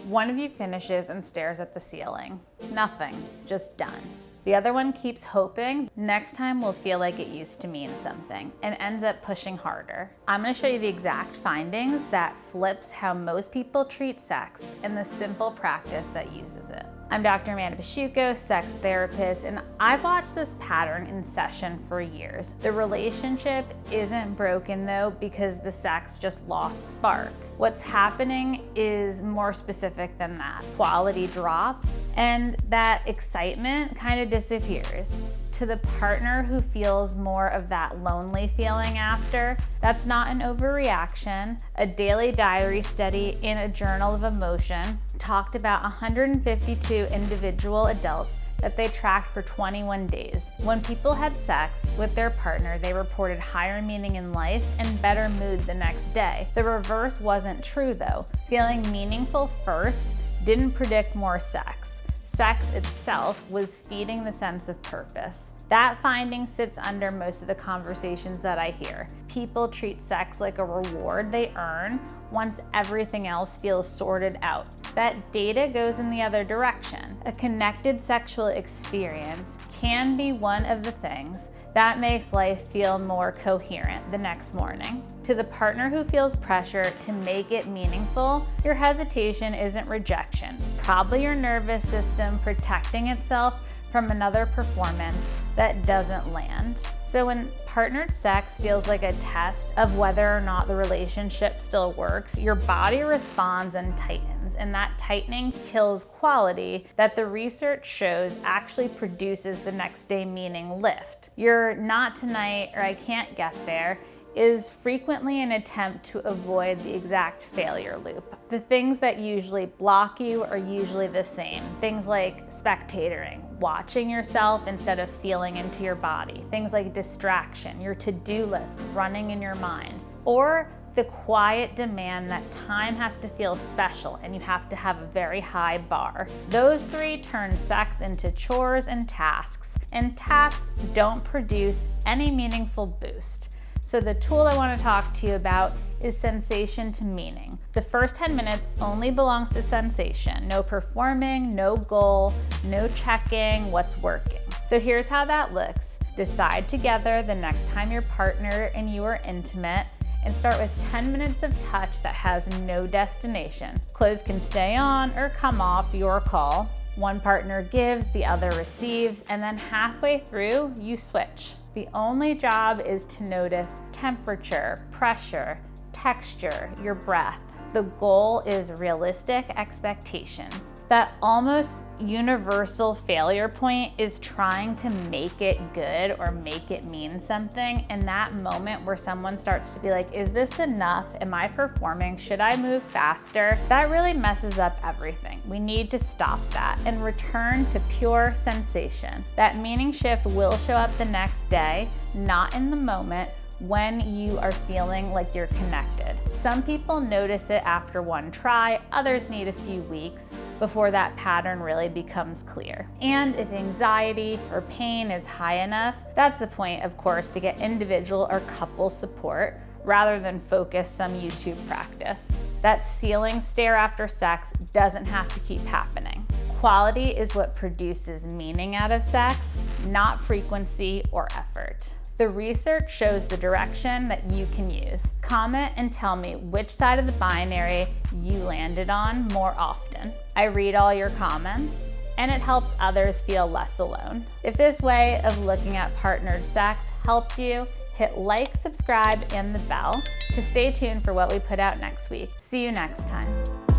One of you finishes and stares at the ceiling. Nothing, just done. The other one keeps hoping next time will feel like it used to mean something and ends up pushing harder. I'm going to show you the exact findings that flips how most people treat sex and the simple practice that uses it. I'm Dr. Amanda Pasciucco, sex therapist, and I've watched this pattern in session for years. The relationship isn't broken though because the sex just lost spark. What's happening is more specific than that. Quality drops and that excitement kind of disappears. To the partner who feels more of that lonely feeling after, that's not an overreaction. A daily diary study in a journal of emotion talked about 152 individual adults that they tracked for 21 days. When people had sex with their partner, they reported higher meaning in life and better mood the next day. The reverse wasn't true though. Feeling meaningful first didn't predict more sex. Sex itself was feeding the sense of purpose. That finding sits under most of the conversations that I hear. People treat sex like a reward they earn once everything else feels sorted out. That data goes in the other direction. A connected sexual experience can be one of the things that makes life feel more coherent the next morning. To the partner who feels pressure to make it meaningful, your hesitation isn't rejection. It's probably your nervous system protecting itself from another performance that doesn't land. So when partnered sex feels like a test of whether or not the relationship still works, your body responds and tightens, and that tightening kills quality that the research shows actually produces the next day meaning lift. Your not tonight or I can't get there is frequently an attempt to avoid the exact failure loop. The things that usually block you are usually the same. Things like spectatoring, watching yourself instead of feeling into your body. Things like distraction, your to-do list running in your mind, or the quiet demand that time has to feel special and you have to have a very high bar. Those three turn sex into chores and tasks don't produce any meaningful boost. So the tool I want to talk to you about is sensation to meaning. The first 10 minutes only belongs to sensation. No performing, no goal, no checking what's working. So here's how that looks. Decide together the next time your partner and you are intimate, and start with 10 minutes of touch that has no destination. Clothes can stay on or come off, your call. One partner gives, the other receives, and then halfway through, you switch. The only job is to notice temperature, pressure, texture, your breath. The goal is realistic expectations. That almost universal failure point is trying to make it good or make it mean something. And that moment where someone starts to be like, is this enough? Am I performing? Should I move faster? That really messes up everything. We need to stop that and return to pure sensation. That meaning shift will show up the next day, not in the moment, when you are feeling like you're connected. Some people notice it after one try, others need a few weeks before that pattern really becomes clear. And if anxiety or pain is high enough, that's the point, of course, to get individual or couple support rather than focus some YouTube practice. That ceiling stare after sex doesn't have to keep happening. Quality is what produces meaning out of sex, not frequency or effort. The research shows the direction that you can use. Comment and tell me which side of the binary you landed on more often. I read all your comments, and it helps others feel less alone. If this way of looking at partnered sex helped you, hit like, subscribe, and the bell to stay tuned for what we put out next week. See you next time.